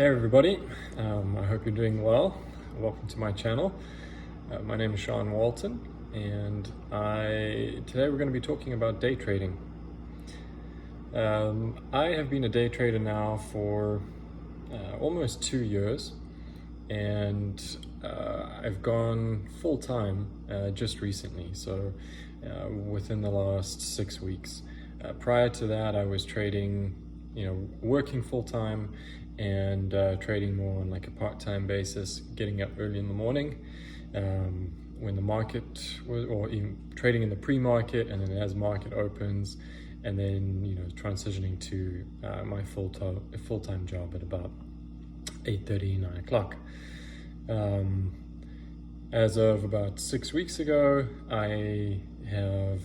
Hey everybody, I hope you're doing well. Welcome to my channel. My name is Sean Walton, and today we're going to be talking about day trading. I have been a day trader now for almost 2 years, and I've gone full-time just recently, so within the last 6 weeks. Prior to that, I was trading, working full-time and trading more on like a part-time basis, getting up early in the morning when the market was, or even trading in the pre-market, and then as market opens, and then transitioning to my full-time job at about 8:30, 9 o'clock. As of about 6 weeks ago, I have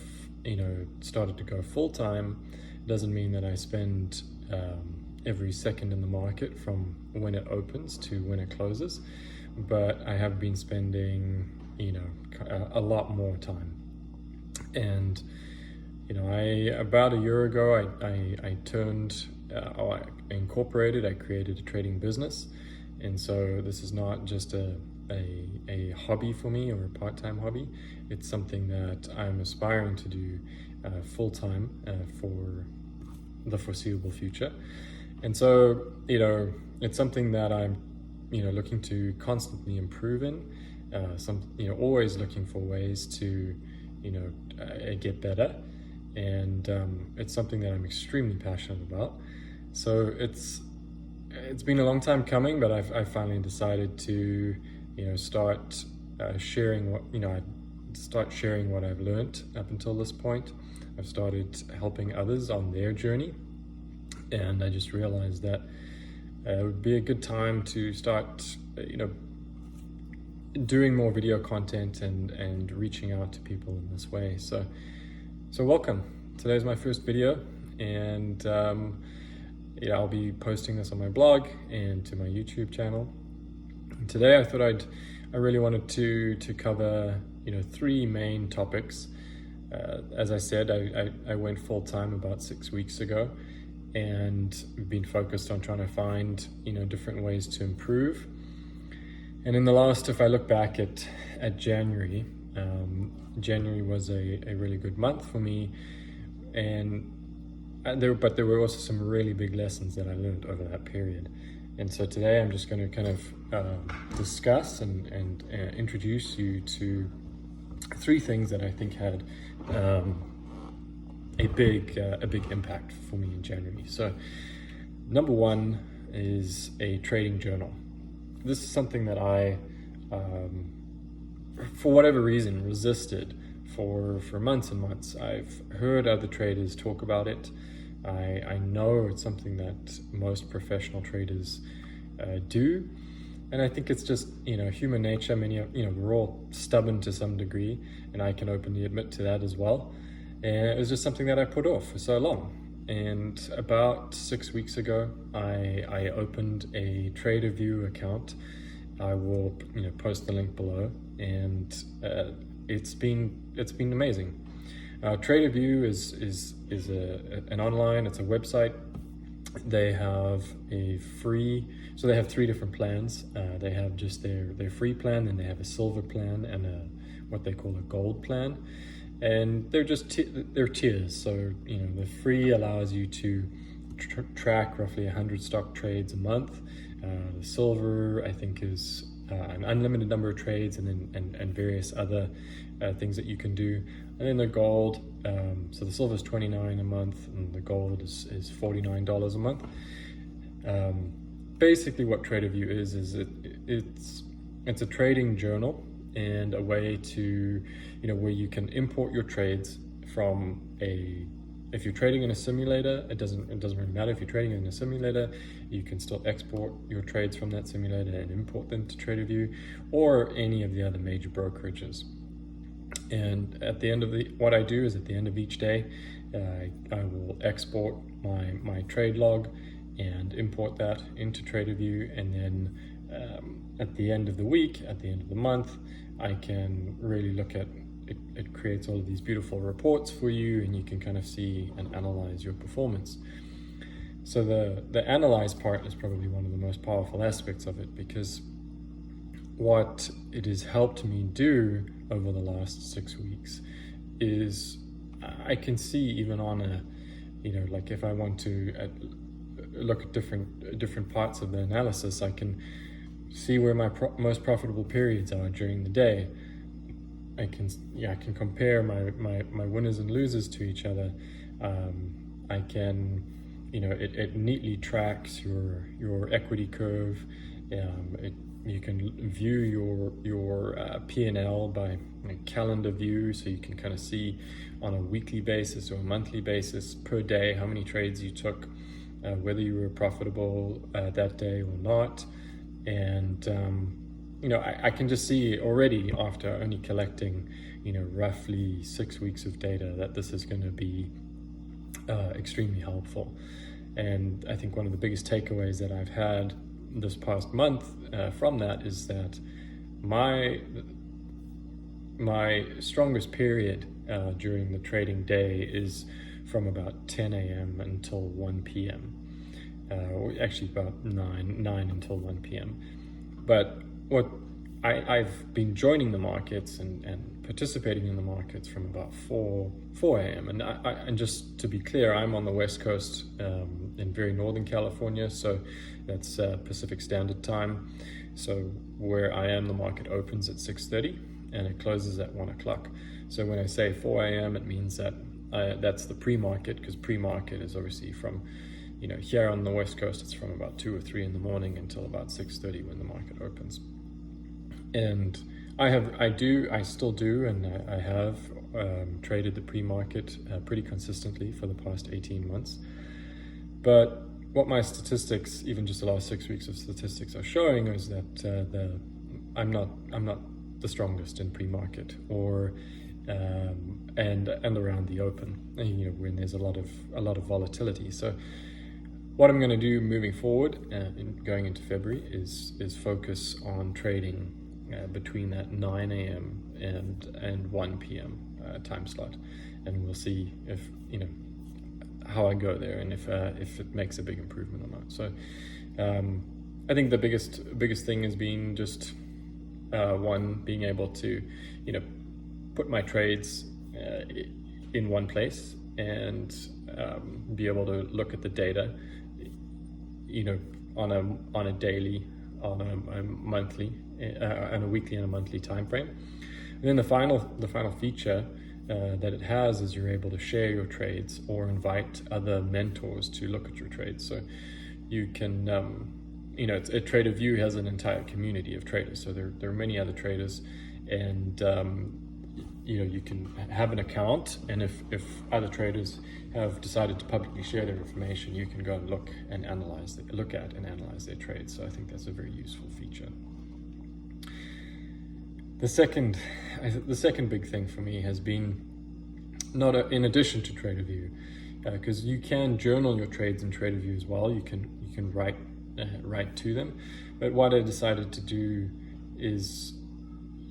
started to go full-time. Doesn't mean that I spend every second in the market from when it opens to when it closes, but I have been spending a lot more time. And about a year ago, I created a trading business. And so this is not just a hobby for me, or a part-time hobby. It's something that I'm aspiring to do full-time for the foreseeable future. And so, it's something that I'm, looking to constantly improve in, always looking for ways to, get better. And it's something that I'm extremely passionate about. So it's been a long time coming, but I've finally decided to, start sharing what I've learned up until this point. I've started helping others on their journey, and I just realized that it would be a good time to start, doing more video content and reaching out to people in this way. So welcome. Today's my first video, and I'll be posting this on my blog and to my YouTube channel. And today I thought I really wanted to cover 3 main topics. As I said, I went full-time about 6 weeks ago, and been focused on trying to find different ways to improve. And in the last, if I look back at January, January was a really good month for me, and there were also some really big lessons that I learned over that period. And so today I'm just going to kind of discuss and introduce you to 3 things that I think had a big impact for me in January. So number 1 is a trading journal. This is something that I, for whatever reason, resisted for months and months. I've heard other traders talk about it. I know it's something that most professional traders do. And I think it's just, human nature. We're all stubborn to some degree, and I can openly admit to that as well. And it was just something that I put off for so long. And about 6 weeks ago, I opened a Tradervue account. I will post the link below, and it's been amazing. Tradervue is an online, it's a website. They have so they have 3 different plans. They have just their free plan, then they have a silver plan, and what they call a gold plan. And they're just they're tiers. So the free allows you to track roughly 100 stock trades a month. The silver, I think, is an unlimited number of trades, and various other things that you can do. And then the gold, so the silver is $29 a month, and the gold is $49 a month. Basically, what Tradervue is it's a trading journal, and a way to where you can import your trades from if you're trading in a simulator, it doesn't really matter. If you're trading in a simulator, you can still export your trades from that simulator and import them to Tradervue, or any of the other major brokerages. And at the end of what I do is, at the end of each day, I will export my trade log and import that into Tradervue, and then at the end of the week, at the end of the month, I can really look at it. It creates all of these beautiful reports for you, and you can kind of see and analyze your performance. So the analyze part is probably one of the most powerful aspects of it, because what it has helped me do over the last 6 weeks is I can see, even on a, like if I want to look at different parts of the analysis, I can see where my most profitable periods are during the day. I can compare my winners and losers to each other. I can, it neatly tracks your equity curve. You can view your P&L by calendar view, so you can kind of see on a weekly basis or a monthly basis per day how many trades you took, whether you were profitable that day or not. And I can just see already, after only collecting roughly 6 weeks of data, that this is going to be extremely helpful. And I think one of the biggest takeaways that I've had this past month from that is that my strongest period during the trading day is from about 10 a.m. until 1 p.m. Or actually about 9 until 1 p.m. But what I've been joining the markets and participating in the markets from about 4 a.m. And just to be clear, I'm on the West Coast in very northern California, so that's Pacific Standard Time. So where I am, the market opens at 6:30 and it closes at 1 o'clock. So when I say 4 a.m., it means that that's the pre-market, because pre-market is obviously from, here on the West Coast, it's from about 2 or 3 in the morning until about 6:30 when the market opens. And I still do, and I have traded the pre-market pretty consistently for the past 18 months. But what my statistics, even just the last 6 weeks of statistics, are showing is that I'm not the strongest in pre-market or and around the open, when there's a lot of volatility. So what I'm going to do moving forward, going into February, is focus on trading between that 9 a.m. and 1 p.m. Time slot, and we'll see if how I go there, and if it makes a big improvement or not. So I think the biggest thing has been just being able to put my trades in one place and be able to look at the data on a daily, on a monthly, and a weekly and a monthly time frame. And then the final feature that it has is you're able to share your trades or invite other mentors to look at your trades. So you can Tradervue has an entire community of traders, so there are many other traders, and you can have an account, and if other traders have decided to publicly share their information, you can go and look at and analyze their trades. So I think that's a very useful feature. The second big thing for me has been in addition to Tradervue, because you can journal your trades in Tradervue as well. You can write to them, but what I decided to do is,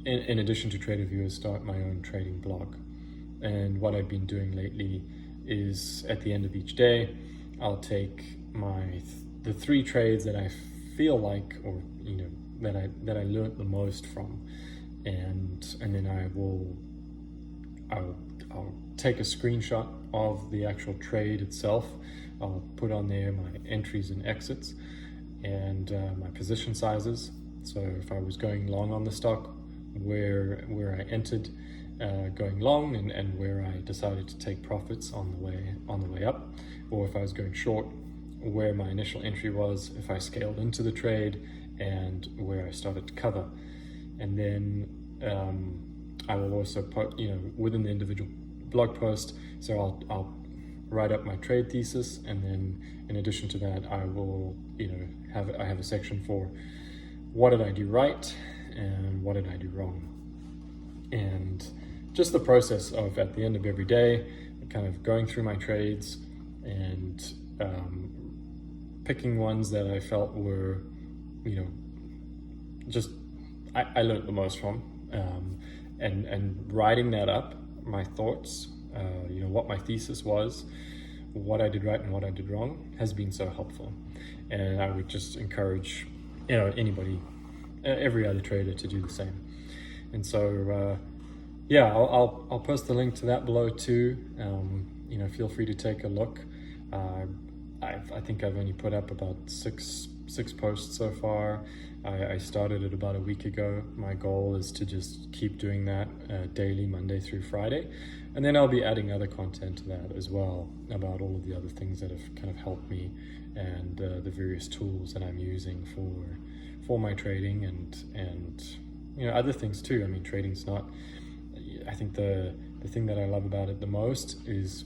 in addition to Tradervue, is start my own trading blog. And what I've been doing lately is, at the end of each day, I'll take the 3 trades that I feel like, or that I learned the most from, and then I'll take a screenshot of the actual trade itself. I'll put on there my entries and exits, and my position sizes. So if I was going long on the stock, where I entered going long, and where I decided to take profits on the way up, or if I was going short, where my initial entry was, if I scaled into the trade, and where I started to cover. And then I will also put within the individual blog post, so I'll write up my trade thesis, and then in addition to that, I will I have a section for what did I do right and what did I do wrong. And just the process of, at the end of every day, kind of going through my trades and picking ones that I felt were, just I learned the most from, and writing that up, my thoughts, what my thesis was, what I did right and what I did wrong has been so helpful. And I would just encourage, anybody, every other trader to do the same. And so, yeah, I'll post the link to that below too. Feel free to take a look. I think I've only put up about six posts so far. I started it about a week ago. My goal is to just keep doing that daily, Monday through Friday. And then I'll be adding other content to that as well, about all of the other things that have kind of helped me, and the various tools that I'm using for my trading, and other things too. I mean, trading's not, I think the thing that I love about it the most is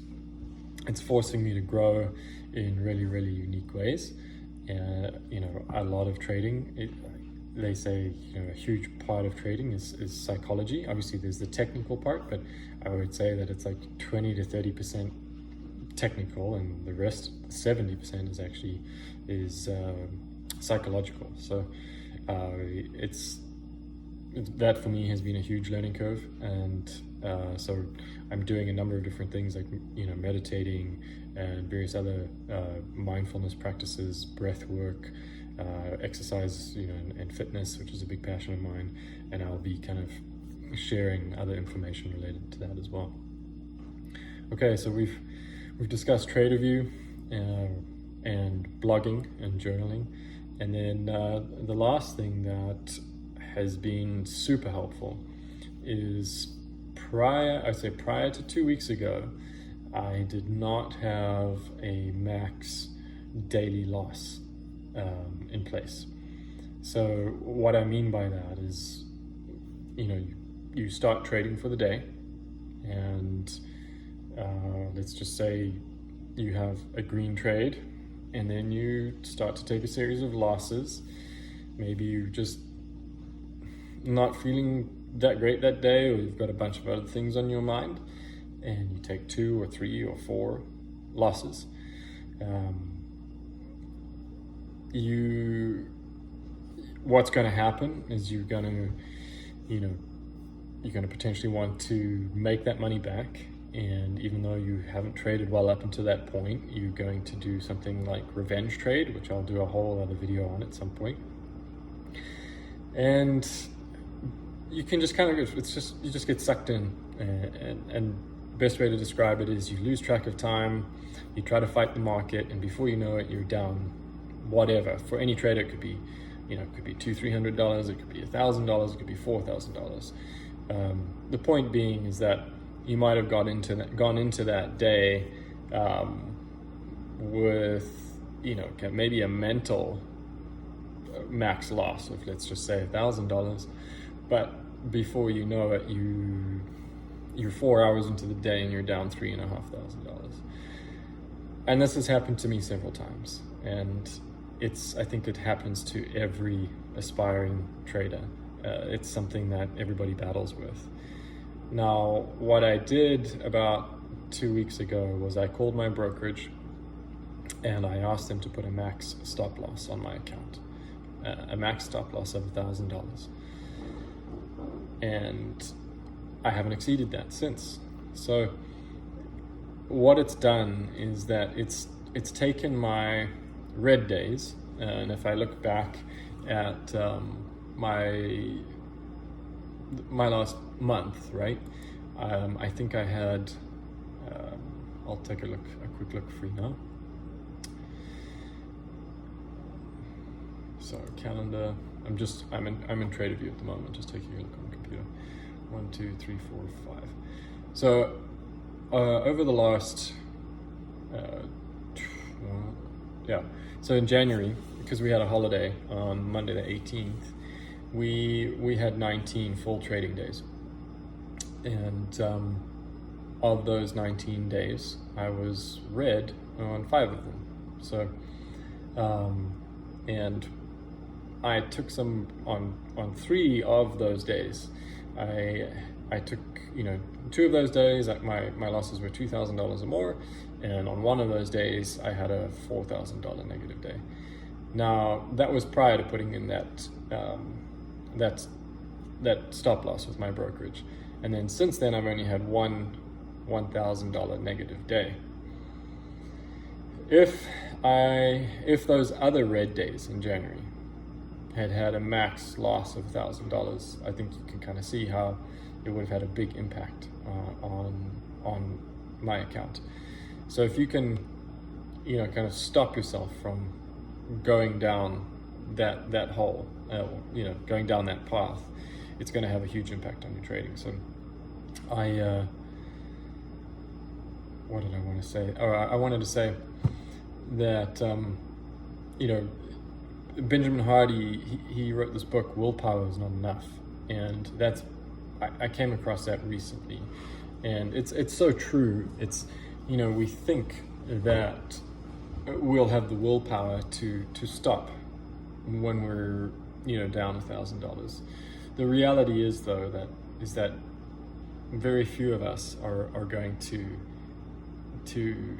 it's forcing me to grow in really, really unique ways. A lot of trading, they say, a huge part of trading is psychology. Obviously there's the technical part, but I would say that it's like 20 to 30% technical, and the rest, 70%, is actually psychological. So that for me has been a huge learning curve, and so I'm doing a number of different things, like meditating and various other mindfulness practices, breath work, exercise, and fitness, which is a big passion of mine, and I'll be kind of sharing other information related to that as well. Okay, so we've discussed Tradervue and blogging and journaling, and then the last thing that has been super helpful is prior to 2 weeks ago, I did not have a max daily loss in place. So what I mean by that is, you start trading for the day, and let's just say you have a green trade, and then you start to take a series of losses. Maybe you just not feeling that great that day, or you've got a bunch of other things on your mind, and you take 2 or 3 or 4 losses. What's going to happen is you're going to potentially want to make that money back, and even though you haven't traded well up until that point, you're going to do something like revenge trade, which I'll do a whole other video on at some point. And you can just kind of, you just get sucked in, and best way to describe it is you lose track of time, you try to fight the market, and before you know it, you're down whatever. For any trader, it could be, it could be $200-300, it could be $1,000, it could be $4,000. The point being is that you might have gone into that day with, maybe a mental max loss of, let's just say, $1,000, but before you know it, you're 4 hours into the day and you're down $3,500. And this has happened to me several times, and I think it happens to every aspiring trader. It's something that everybody battles with. Now, what I did about 2 weeks ago was I called my brokerage and I asked them to put a max stop loss on my account, a max stop loss of $1,000. And I haven't exceeded that since. So what it's done is that it's taken my red days, and if I look back at my last month, right, I think I had, I'll take a quick look for you now. So calendar, I'm in Tradervue at the moment, just taking a look on the computer. 1, 2, 3, 4, 5. So over the last, so in January, because we had a holiday on Monday the 18th, we had 19 full trading days. And of those 19 days, I was red on 5 of them. So, and I took some on 3 of those days. I took, 2 of those days, my losses were $2,000 or more, and on 1 of those days, I had a $4,000 negative day. Now, that was prior to putting in that stop loss with my brokerage. And then since then, I've only had one $1,000 negative day. if those other red days in January had a max loss of $1,000, I think you can kind of see how it would have had a big impact on my account. So if you can, kind of stop yourself from going down that hole, going down that path, it's going to have a huge impact on your trading. So what did I want to say? Oh, I wanted to say that, Benjamin Hardy, he wrote this book, Willpower is Not Enough. And I came across that recently. And it's so true. It's, we think that we'll have the willpower to stop when we're, down $1,000. The reality is, though, that very few of us are going to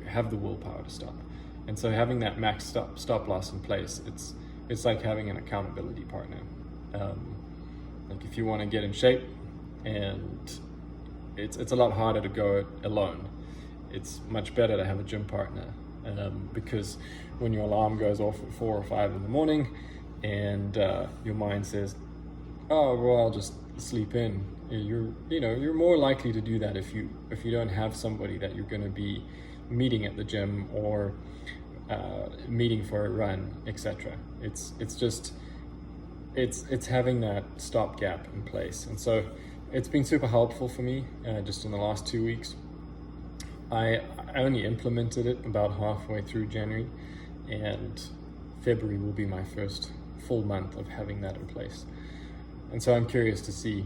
have the willpower to stop. And so having that max stop loss in place, it's like having an accountability partner. Like if you want to get in shape, and it's a lot harder to go it alone. It's much better to have a gym partner, because when your alarm goes off at 4 or 5 in the morning, and your mind says, "Oh well, I'll just sleep in," you're more likely to do that if you don't have somebody that you're going to be meeting at the gym or meeting for a run, etc. It's having that stopgap in place. And so it's been super helpful for me just in the last 2 weeks. I only implemented it about halfway through January, and February will be my first full month of having that in place. And so I'm curious to see,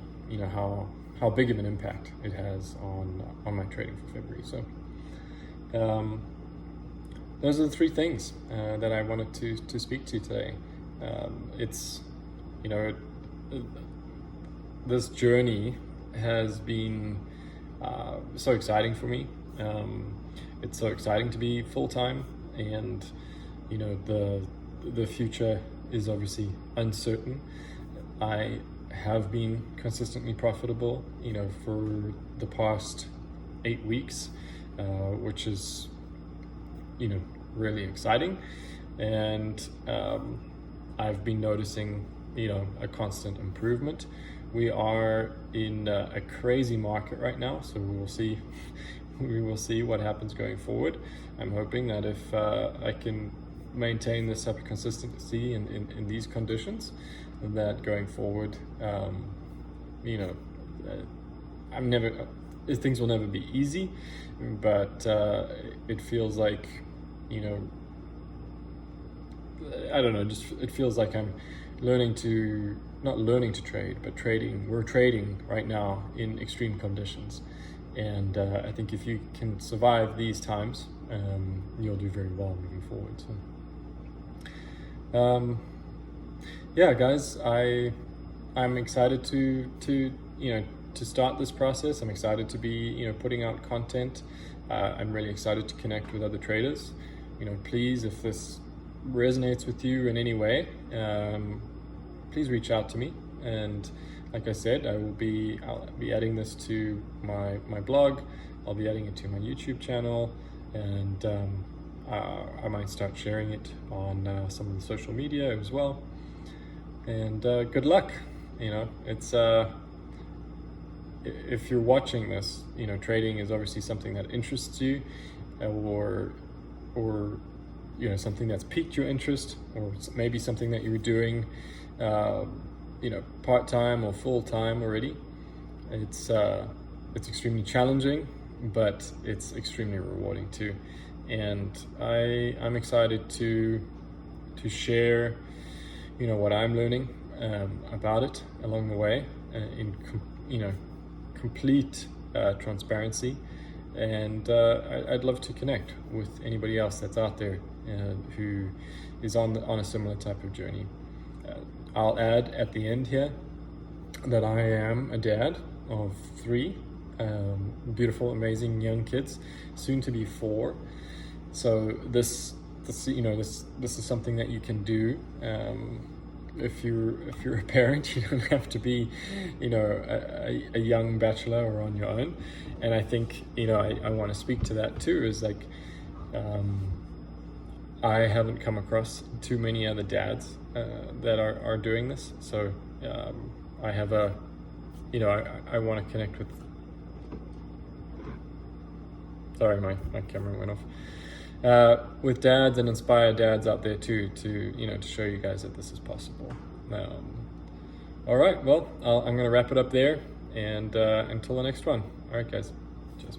how big of an impact it has on my trading for February. So those are the 3 things that I wanted to speak to today. It's, this journey has been so exciting for me. It's so exciting to be full-time, and the future is obviously uncertain. I have been consistently profitable, for the past 8 weeks, which is, really exciting. And I've been noticing, a constant improvement. We are in a crazy market right now, so we will see what happens going forward. I'm hoping that if I can maintain this type of consistency in these conditions, that going forward, things will never be easy, but it feels like, I don't know, it feels like I'm not learning to trade, but trading. We're trading right now in extreme conditions. And I think if you can survive these times, you'll do very well moving forward. So, yeah, guys, I'm excited to start this process. I'm excited to be, putting out content. I'm really excited to connect with other traders. Please, if this resonates with you in any way, please reach out to me. And like I said, I'll be adding this to my blog. I'll be adding it to my YouTube channel, and I might start sharing it on some of the social media as well. And good luck. It's if you're watching this, trading is obviously something that interests you, or something that's piqued your interest, or maybe something that you're doing part-time or full-time already. It's extremely challenging, but it's extremely rewarding too. And I'm excited to share what I'm learning about it along the way, in complete transparency. And I'd love to connect with anybody else that's out there who is on a similar type of journey. I'll add at the end here that I am a dad of 3 beautiful, amazing young kids, soon to be 4. So this is something that you can do. If you're a parent, you don't have to be, a young bachelor or on your own. And I think, I want to speak to that too, is like, I haven't come across too many other dads that are doing this. So I have a, I want to connect with, sorry, my camera went off. With dads and inspire dads out there too, to show you guys that this is possible. All right, well, I'm going to wrap it up there, and until the next one. All right, guys. Cheers.